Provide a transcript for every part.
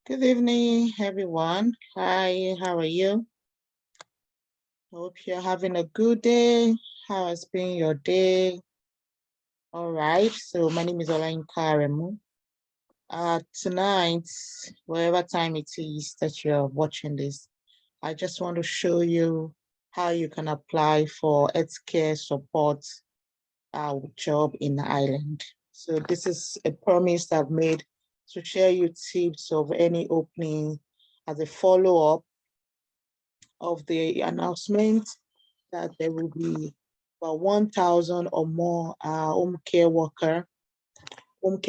Good evening, everyone. Hi, how are you? Hope you're having a good day. How has been your day? All right, so my name is Olainka Aremu. Tonight, whatever time it is that you're watching this, I just want to show you how you can apply for healthcare support job in Ireland. So this is a promise I've made to share you tips of any opening as a follow-up of the announcement that there will be about 1,000 or more home care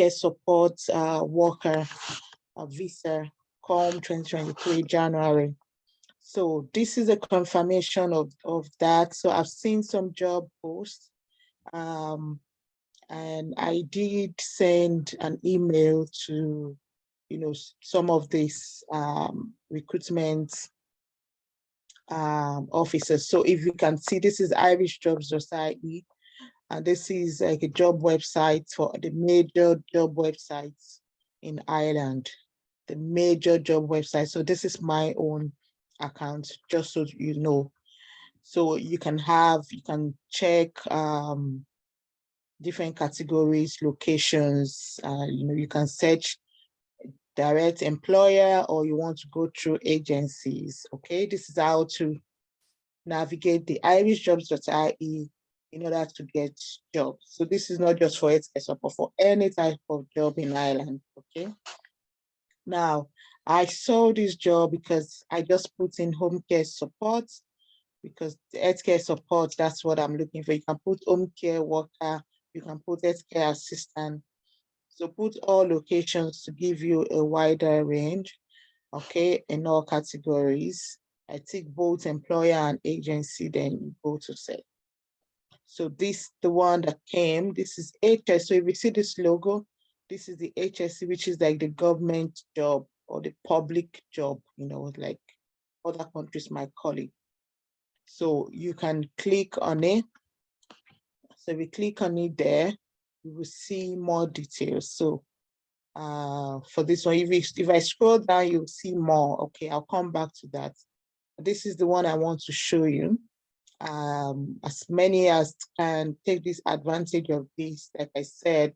support worker visa come 2023 January. So this is a confirmation of that. So I've seen some job posts, and I did send an email to, some of these recruitment officers. So if you can see, this is irishjobs.ie, and this is like a job website for the major job websites in Ireland, the major job website. So this is my own account, just so you know. So you can check different categories, locations, you can search direct employer or you want to go through agencies. Okay, this is how to navigate the irishjobs.ie in order to get jobs. So this is not just for healthcare support, for any type of job in Ireland. Okay. Now, I saw this job because I just put in home care support, because the healthcare support, that's what I'm looking for. You can put home care worker, you can put healthcare assistant. So put all locations to give you a wider range, okay, in all categories. I take both employer and agency, then you go to set. So this, the one that came, this is HS. So if you see this logo, this is the HSC, which is like the government job or the public job, like other countries might call it. So you can click on it. So if you click on it there, you will see more details. So for this one, if I scroll down, you'll see more. Okay, I'll come back to that. This is the one I want to show you. As many as can take this advantage of this, like I said,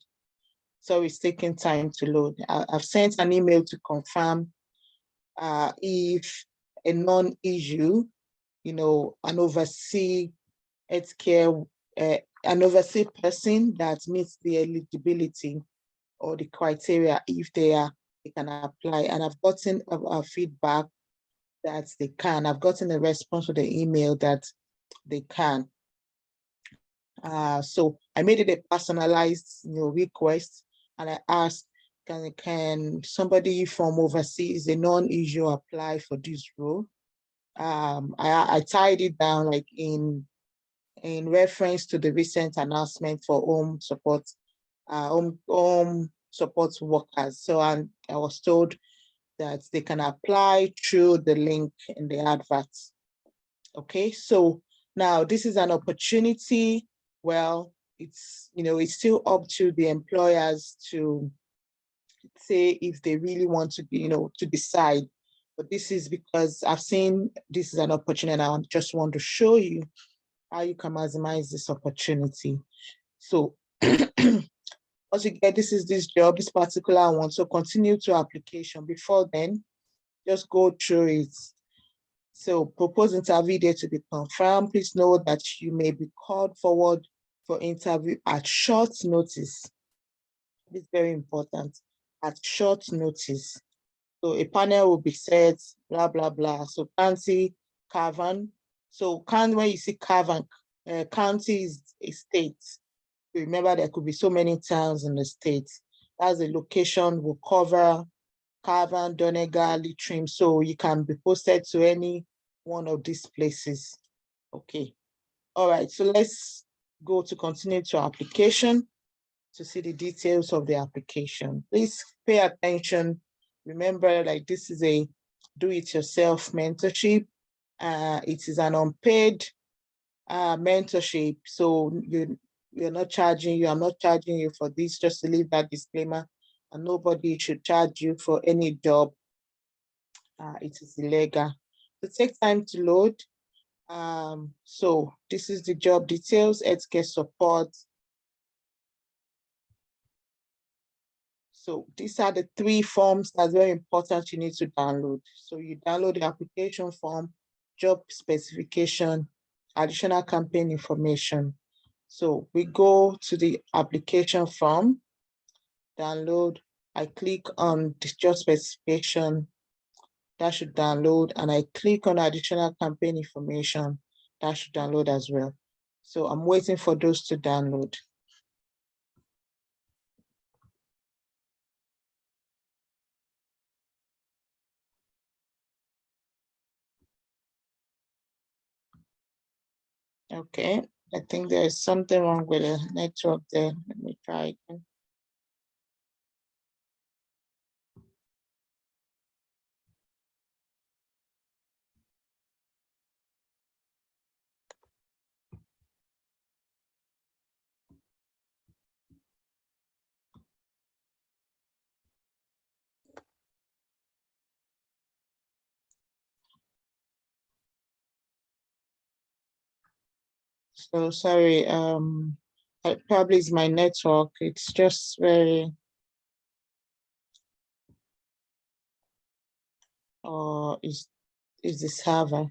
so it's taking time to load. I've sent an email to confirm if a non-issue, an overseas healthcare, an overseas person that meets the eligibility or the criteria, if they can apply. And I've gotten a feedback that they can. I've gotten a response to the email that they can. So I made it a personalized, request, and I asked, can somebody from overseas, a non-issue, apply for this role? I tied it down like in reference to the recent announcement for home support, home support workers. So I was told that they can apply through the link in the advert. Okay, so now this is an opportunity. Well, it's still up to the employers to say if they really want to, to decide. But this is because I've seen this is an opportunity, and I just want to show you how you can maximize this opportunity. So once you get this job, this particular one, so continue to application. Before then, just go through it. So proposed interview date to be confirmed. Please know that you may be called forward for interview at short notice. It's very important, at short notice. So a panel will be set, blah, blah, blah. So county, Cavan. So when you see Cavan, county is a state. Remember, there could be so many towns in the state. That's the location will cover Cavan, Donegal, Leitrim. So you can be posted to any one of these places. Okay. All right. So let's go to continue to application to see the details of the application. Please pay attention. Remember, like this is a do-it-yourself mentorship. It is an unpaid mentorship. So I'm not charging you for this, just to leave that disclaimer. And nobody should charge you for any job it is illegal. It takes time to load. So this is the job details, healthcare support. So these are the 3 forms that's very important you need to download. So you download the application form, job specification, additional campaign information. So we go to the application form, download. I click on the job specification, that should download, and I click on additional campaign information, that should download as well. So I'm waiting for those to download. Okay, I think there's something wrong with the network there. Let me try again. So sorry, probably it's my network. It's just very, or is the server.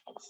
Secret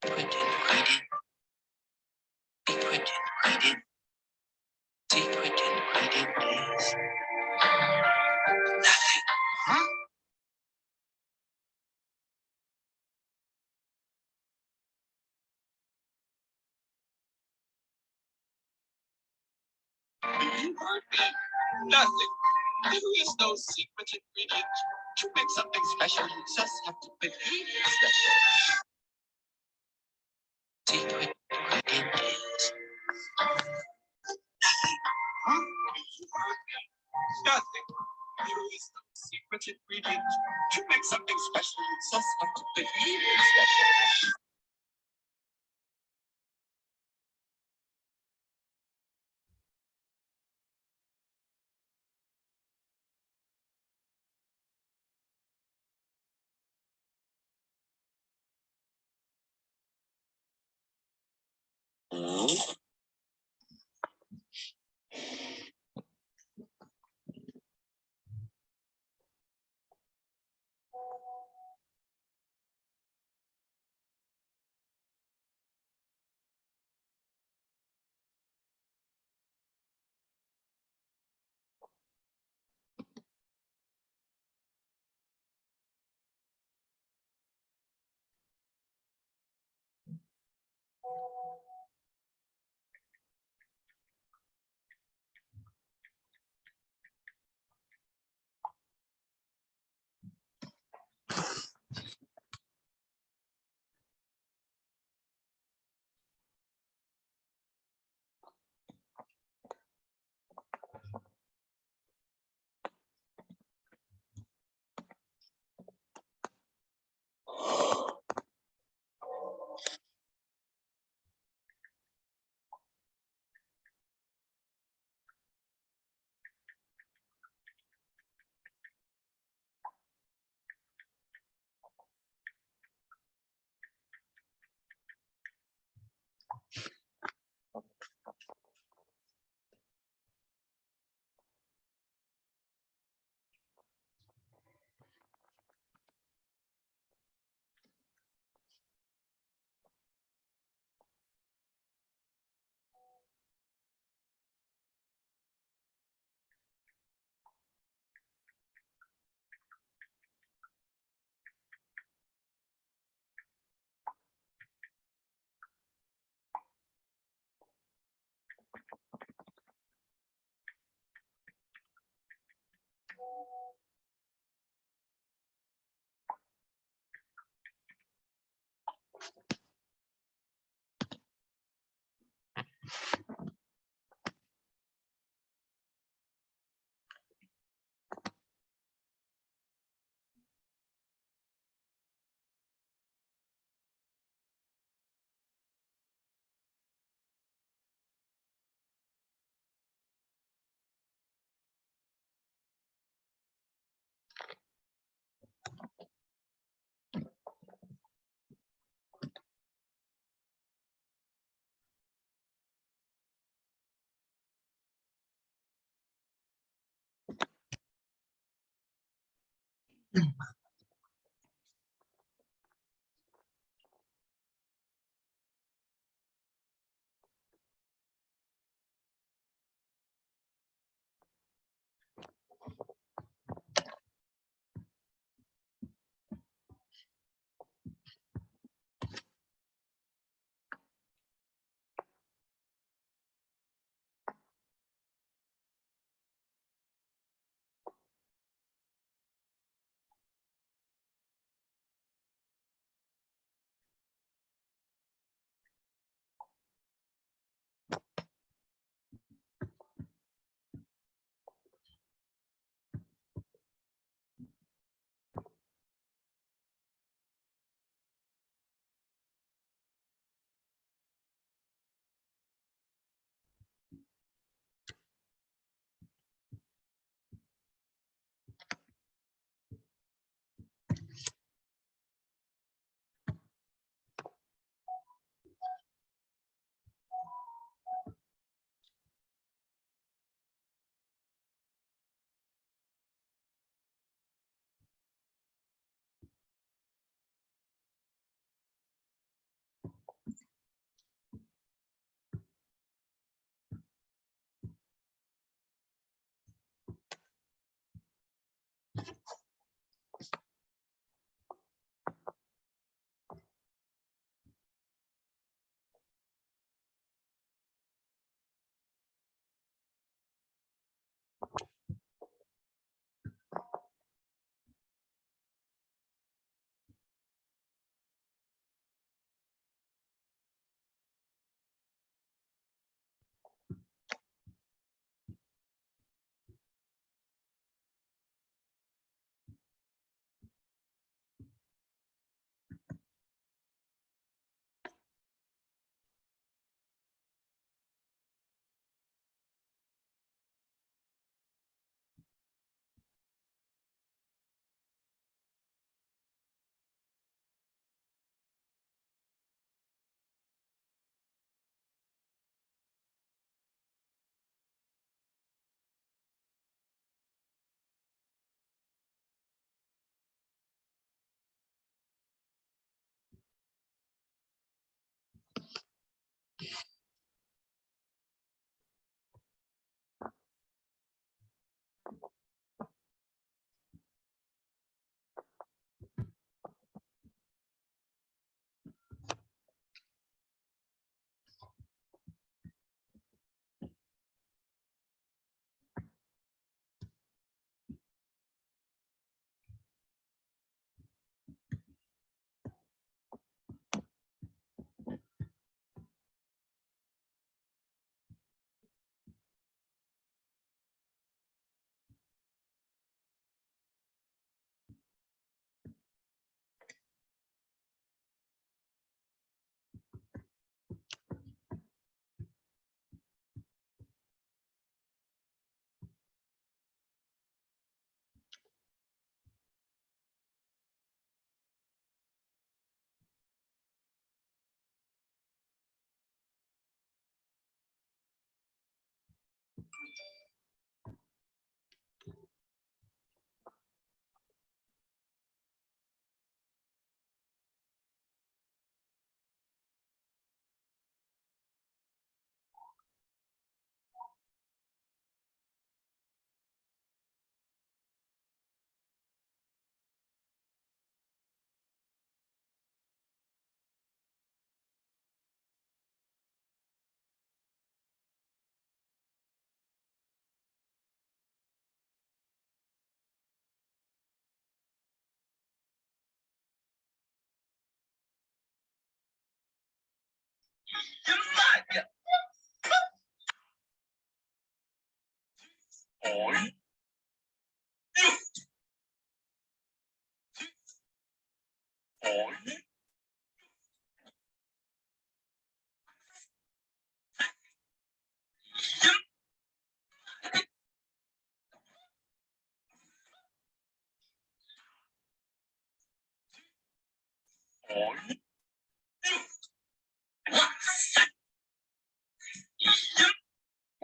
ingredient, secret ingredient, secret ingredient is nothing. Huh? You heard me. Nothing. There is no secret ingredient. To make something special, you just have to believe it's special. Secret ingredient is nothing. Huh? You heard me. Nothing. There is no secret ingredient. To make something special, you just have to believe it's special.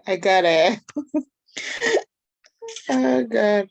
I got it. Oh God.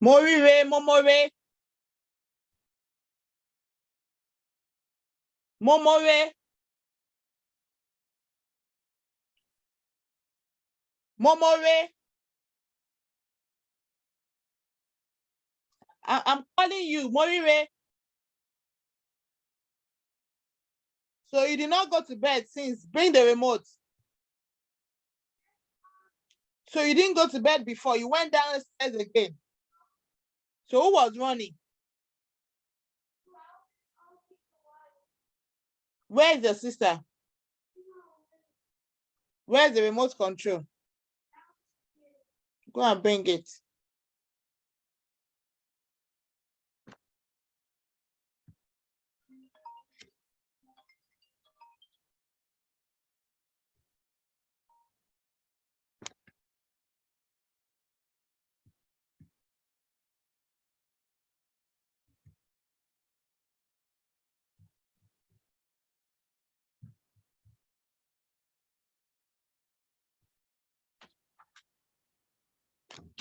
Morire, Momore. Momore. Momore. I'm calling you, Morire. So you did not go to bed since. Bring the remote. So you didn't go to bed before. You went downstairs again. So who was running? Where's your sister? Where's the remote control? Go and bring it.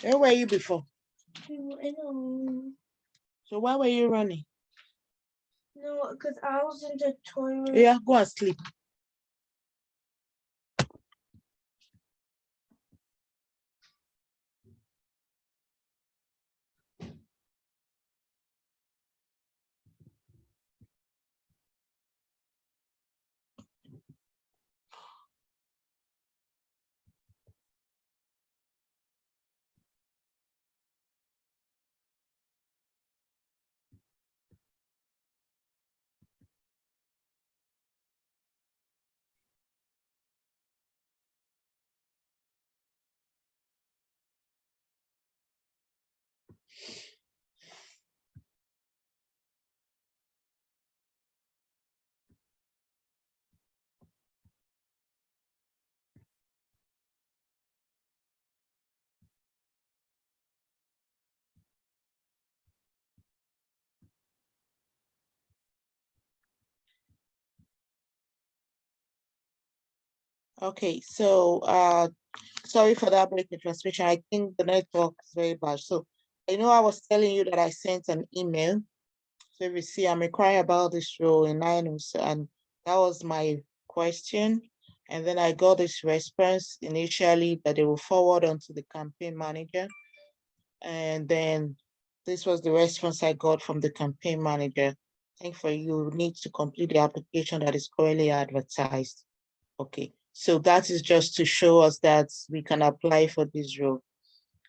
Where were you before? I know. So why were you running? No, because I was in the toilet. Yeah, go and sleep. Okay, so sorry for that break in transmission. I think the network is very bad. So I was telling you that I sent an email. So if you see, I'm inquiring about this role in INUS, and that was my question. And then I got this response initially that they will forward on to the campaign manager. And then this was the response I got from the campaign manager. Thankfully, you need to complete the application that is currently advertised. Okay, so that is just to show us that we can apply for this role.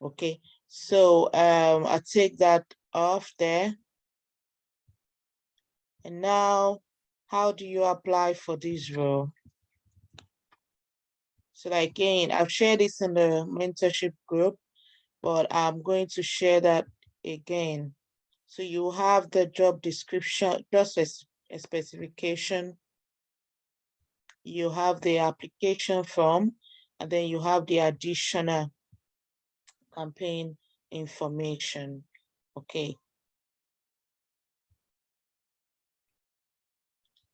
Okay, so I take that off there. And now, how do you apply for this role? So again, I've shared this in the mentorship group, but I'm going to share that again. So you have the job description, just a specification. You have the application form, and then you have the additional campaign information. Okay.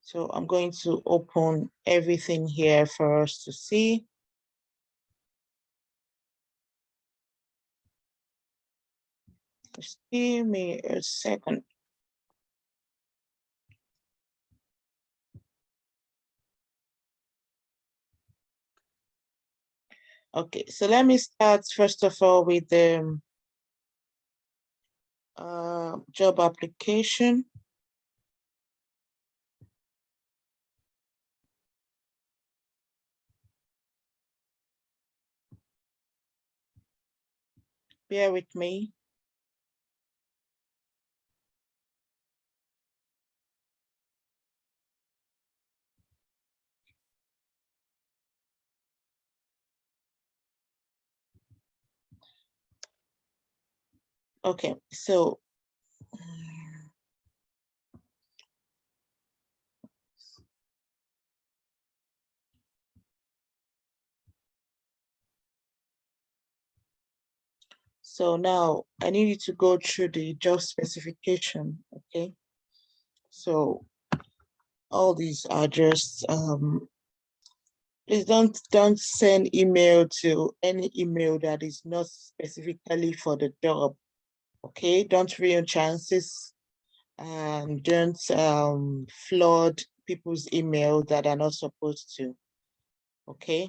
So I'm going to open everything here for us to see. Just give me a second. Okay, so let me start first of all with the job application. Bear with me. Okay, so now I need you to go through the job specification, okay? So all these are just, please don't send email to any email that is not specifically for the job, okay? Don't ruin chances and don't flood people's email that are not supposed to, okay?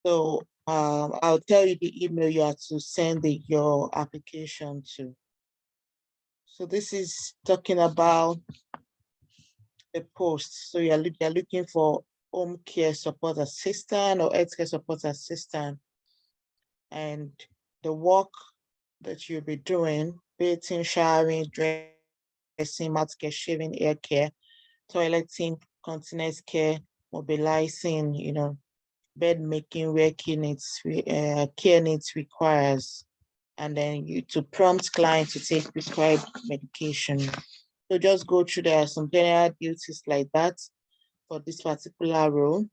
So I'll tell you the email you have to send your application to. So this is talking about the post. So you're looking for home care support assistant or healthcare support assistant, and the work that you'll be doing, bathing, showering, dressing, mouth care, shaving, hair care, toileting, continence care, mobilizing, bed making where care needs requires, and then you to prompt client to take prescribed medication. So just go through, there are some general duties like that for this particular role.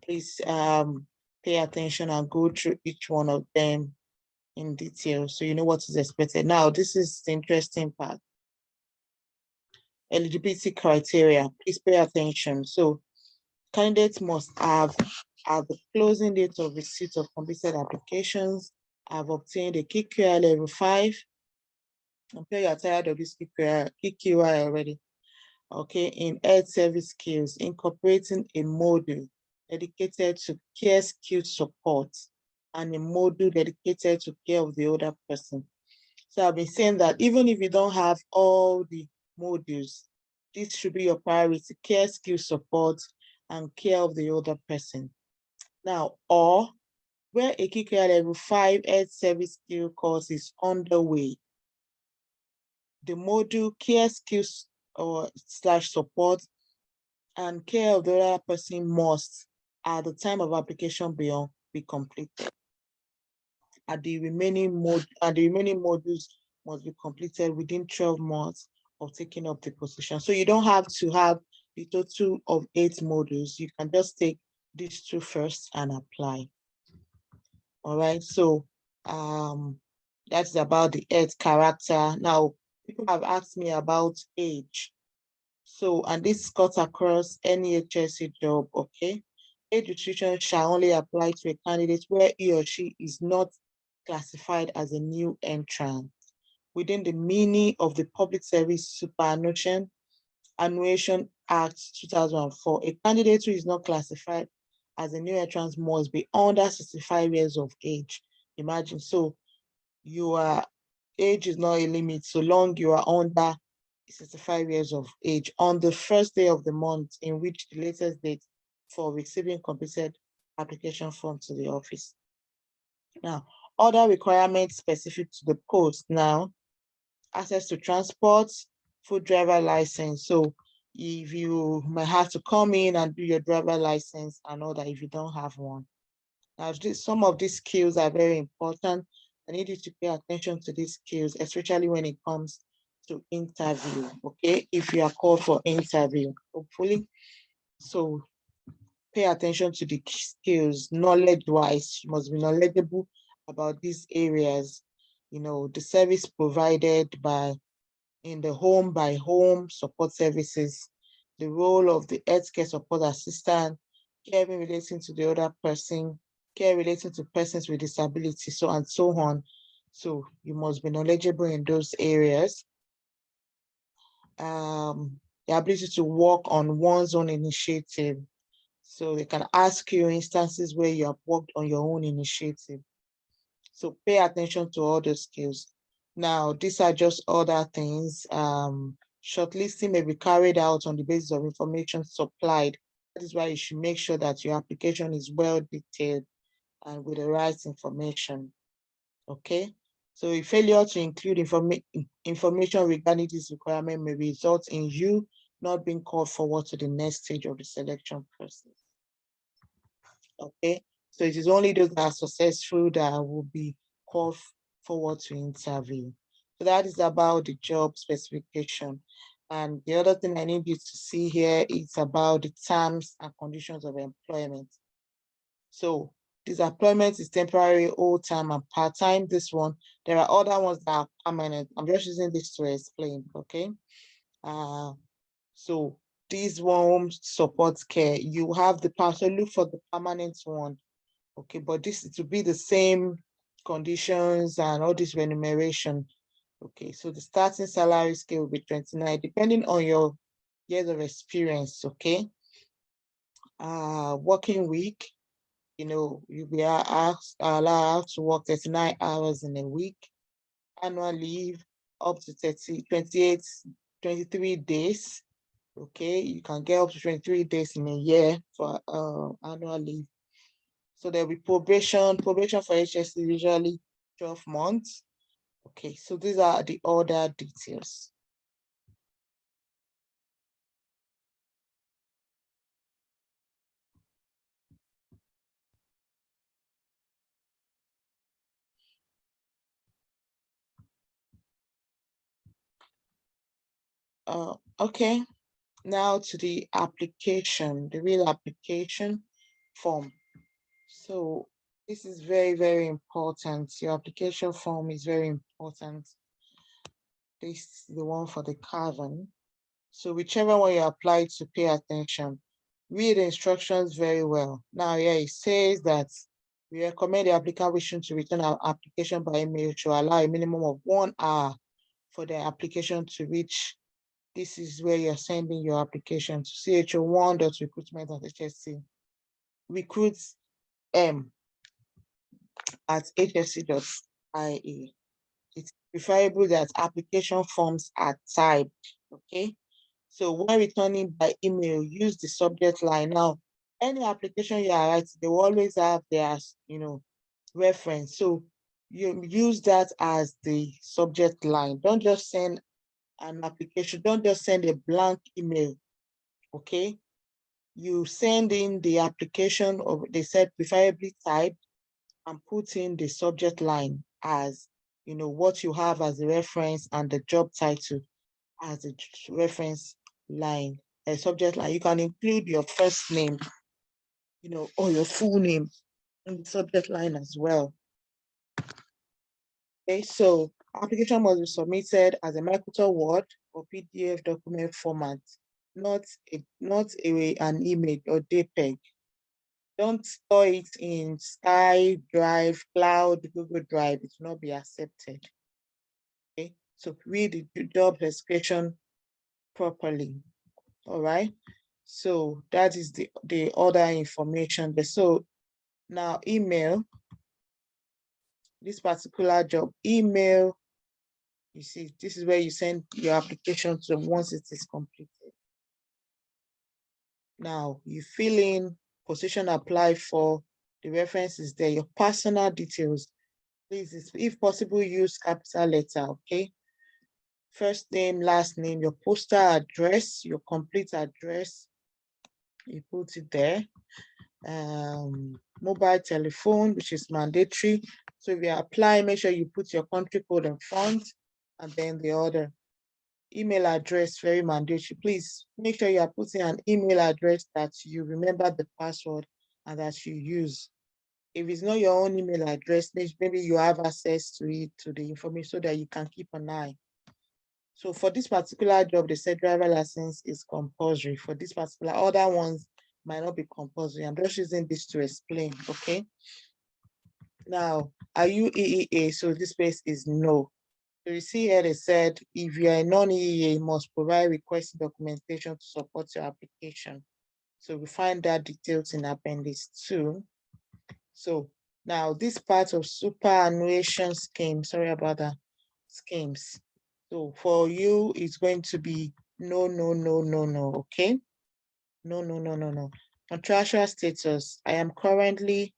Please pay attention and go through each one of them in detail so you know what is expected. Now, this is the interesting part. Eligibility criteria, please pay attention. So candidates must have, at the closing date of receipt of completed applications, have obtained a KQI level 5. I'm sure you're tired of this KQI already. Okay, in health service skills, incorporating a module dedicated to care skill support and a module dedicated to care of the older person. So I've been saying that even if you don't have all the modules, this should be your priority: care skill support and care of the older person. Now, or where a KQI level 5 health service skill course is underway, the module care skills or / support and care of the other person must, at the time of application, be completed. And the remaining modules must be completed within 12 months of taking up the position. So you don't have to have the total of 8 modules. You can just take these 2 first and apply. All right, so that's about the health character. Now, people have asked me about age. So, and this cuts across any HSC job, okay? Age restriction shall only apply to a candidate where he or she is not classified as a new entrant within the meaning of the Public Service Superannuation Act 2004. A candidate who is not classified as a new entrant must be under 65 years of age. Imagine, so age is not a limit so long you are under 65 years of age on the first day of the month in which the latest date for receiving completed application form to the office. Now, other requirements specific to the post now, access to transport, full driver license. So if you might have to come in and do your driver license and all that if you don't have one. Now, some of these skills are very important. I need you to pay attention to these skills, especially when it comes to interview, okay? If you are called for interview, hopefully. So pay attention to the skills, knowledge-wise, you must be knowledgeable about these areas. You know, the service provided in the home by home support services, the role of the healthcare support assistant, caring relating to the other person, care relating to persons with disability, so and so on. So you must be knowledgeable in those areas. The ability to work on one's own initiative. So they can ask you instances where you have worked on your own initiative. So pay attention to all those skills. Now, these are just other things. Shortlisting may be carried out on the basis of information supplied. That is why you should make sure that your application is well detailed and with the right information. Okay. So a failure to include information regarding this requirement may result in you not being called forward to the next stage of the selection process. Okay. So it is only those that are successful that will be called forward to interview. So that is about the job specification. And the other thing I need you to see here is about the terms and conditions of employment. So disemployment is temporary, full-time, and part-time. This one, there are other ones that are permanent. I'm just using this to explain, okay? So this one supports care. You have the so look for the permanent one, okay? But this to be the same conditions and all this remuneration. Okay, so the starting salary scale will be 29, depending on your years of experience, okay? Working week, you know, you'll be allowed to work 39 hours in a week. Annual leave up to 23 days. Okay, you can get up to 23 days in a year for annual leave. So there'll be probation. Probation for HSC is usually 12 months. Okay, so these are the other details. Okay, now to the application, the real application form. So this is very, very important. Your application form is very important. This is the one for the carbon. So whichever one you apply to, pay attention. Read the instructions very well. Now, yeah, it says that we recommend the applicant wishing to return our application by email to allow a minimum of 1 hour for the application to reach. This is where you're sending your application to cho1.recruitment@hsc. Recruits at hsc.ie. It's preferable that application forms are typed, okay? So when returning by email, use the subject line. Now, any application you are writing, they will always have their, reference. So you use that as the subject line. Don't just send an application, don't just send a blank email, okay? You send in the application, or they said preferably typed, and put in the subject line as, what you have as a reference and the job title as a reference line, a subject line. You can include your first name, or your full name in the subject line as well. Okay, so application must be submitted as a Microsoft Word or PDF document format. an email or JPEG. Don't store it in Sky Drive, Cloud, Google Drive. It will not be accepted. Okay, so read the job description properly. All right. So that is the other information. So now email, this particular job, email, you see, this is where you send your application to once it is completed. Now you fill in position apply for, the reference is there, your personal details. Please, if possible, use capital letter, okay? First name, last name, your postal address, your complete address, you put it there. Mobile telephone, which is mandatory. So if you apply, make sure you put your country code in front and then the other. Email address, very mandatory. Please make sure you are putting an email address that you remember the password and that you use. If it's not your own email address, maybe you have access to it, to the information, so that you can keep an eye. So for this particular job, they said driver license is compulsory. For this particular, other ones might not be compulsory. I'm just using this to explain, okay? Now, are you EEA? So this space is no. So you see here, they said, if you are a non-EEA, you must provide requested documentation to support your application. So we find that details in Appendix 2. So now this part of superannuation scheme, sorry about that, schemes. So for you, it's going to be no, no, no, no, no, okay? No, no, no, no, no. Contractual status, I am currently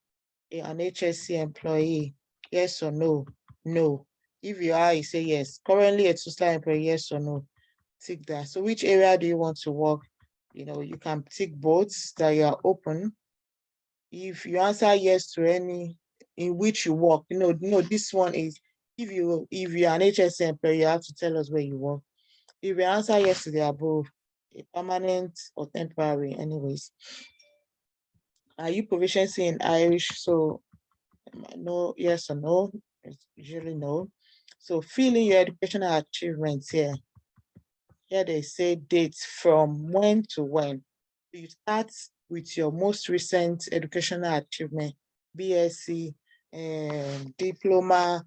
an HSC employee, yes or no? No. If you are, you say yes. Currently a TUSLA employee, yes or no? Tick that. So which area do you want to work? You know, you can tick both that you are open. If you answer yes to any in which you work, this one is, if you're an HSC employee, you have to tell us where you work. If you answer yes to the above, a permanent or temporary, anyways. Are you proficiency in Irish? So no, yes or no, it's usually no. So fill in your educational achievements here. Here they say dates from when to when. You start with your most recent educational achievement, BSc, diploma,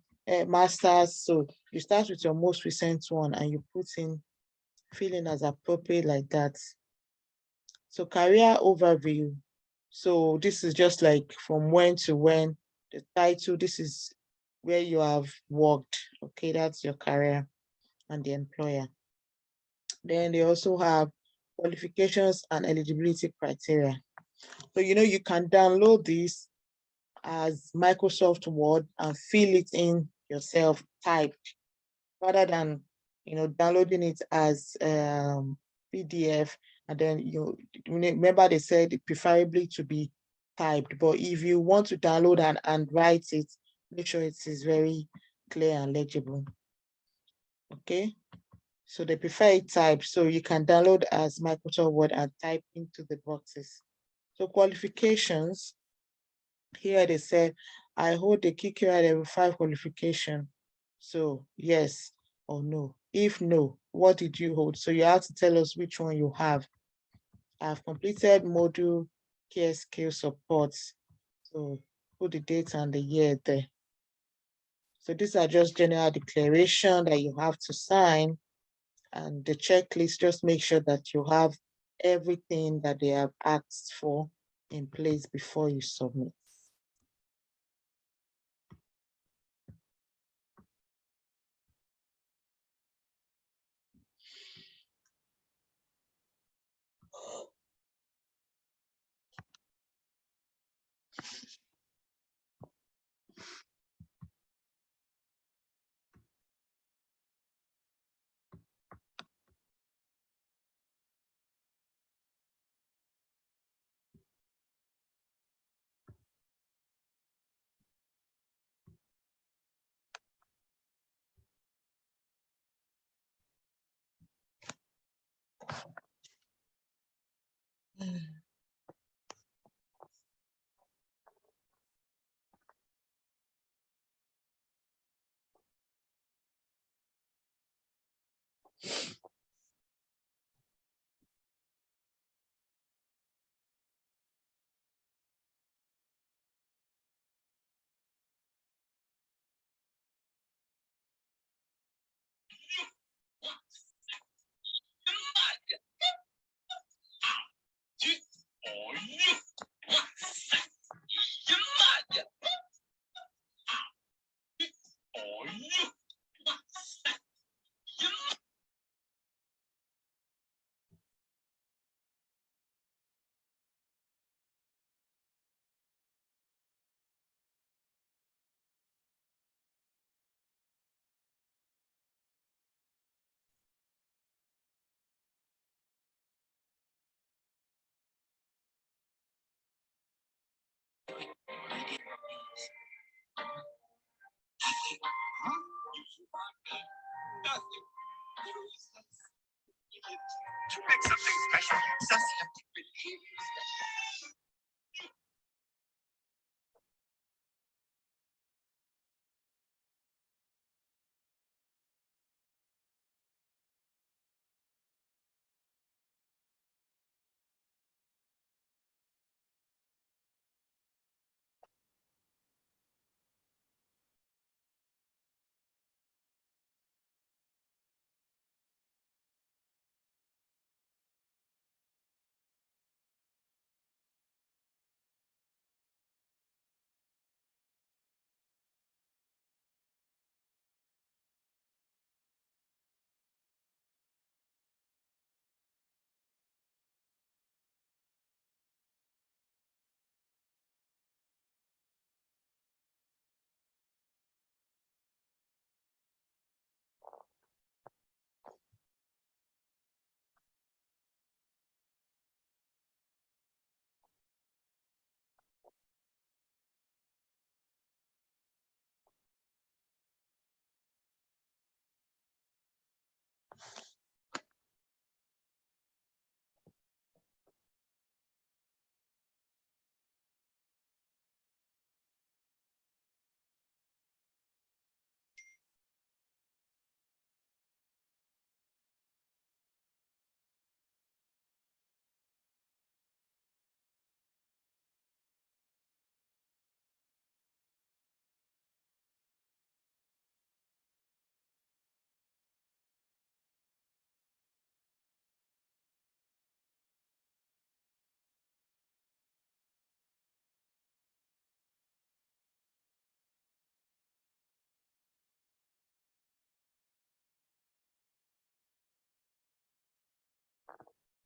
master's. So you start with your most recent one and you put in, fill in as appropriate like that. So career overview. So this is just like from when to when. The title, this is where you have worked. Okay, that's your career and the employer. Then they also have qualifications and eligibility criteria. So, you can download this as Microsoft Word and fill it in yourself typed, rather than, downloading it as PDF. And then remember they said preferably to be typed, but if you want to download and write it, make sure it is very clear and legible. Okay, so they prefer it typed, so you can download as Microsoft Word and type into the boxes. So qualifications, here they said, I hold the KQI level 5 qualification. So yes or no. If no, what did you hold? So you have to tell us which one you have. I've completed module care skill support. So put the date and the year there. So these are just general declaration that you have to sign, and the checklist, just make sure that you have everything that they have asked for in place before you submit. Nothing. To make something special, you just have to believe it's special.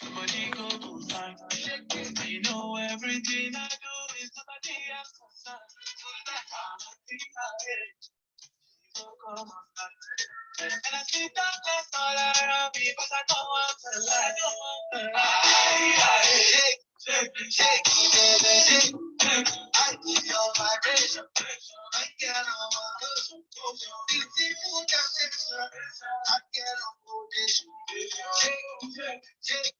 Somebody go to find. You know everything I do is somebody else concern. So that I'm come on back. And I see darkness all around me, but I don't want to lie. Shake, baby, shake. I need your vibration. I get on my hustle. These people got section. I get on motivation. Shake.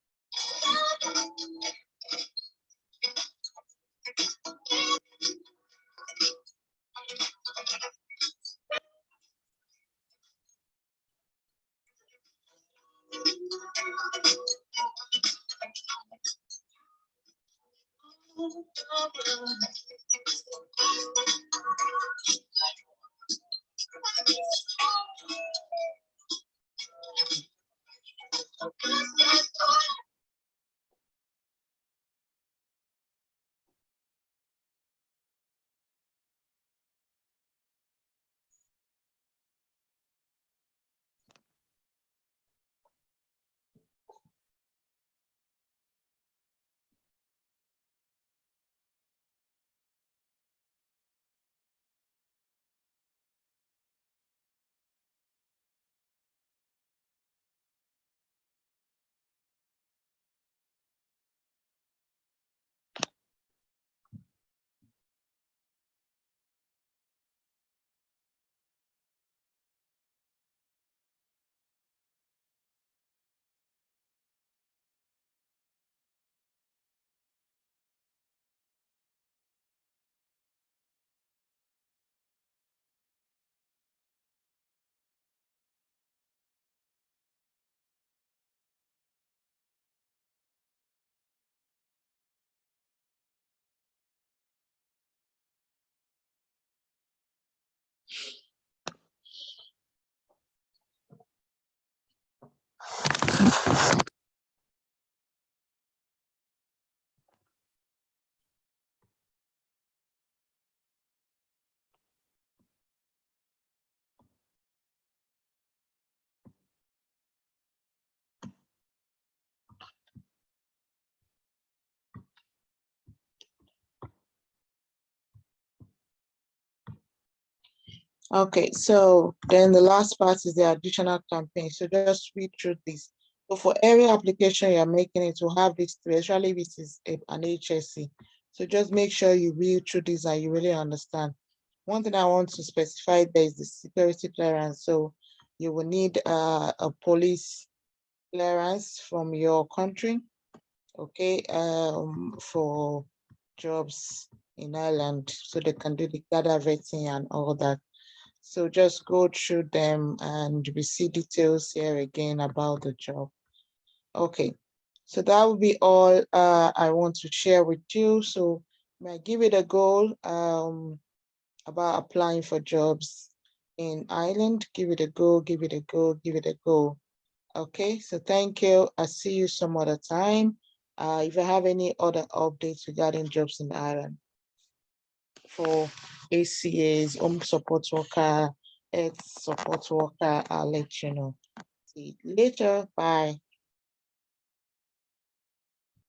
Okay, so then the last part is the additional campaign. So just read through this. So for every application you're making, it will have this, especially if it is an HSC. So just make sure you read through this and you really understand. One thing I want to specify there is the security clearance. So you will need a police clearance from your country, okay, for jobs in Ireland, so they can do the gather vetting and all that. So just go through them and we see details here again about the job. Okay, so that will be all I want to share with you. So may I give it a goal about applying for jobs in Ireland? Give it a go, give it a go, give it a go. Okay, so thank you. I'll see you some other time. If you have any other updates regarding jobs in Ireland for ACAs, home support worker, health support worker, I'll let you know. See you later. Bye.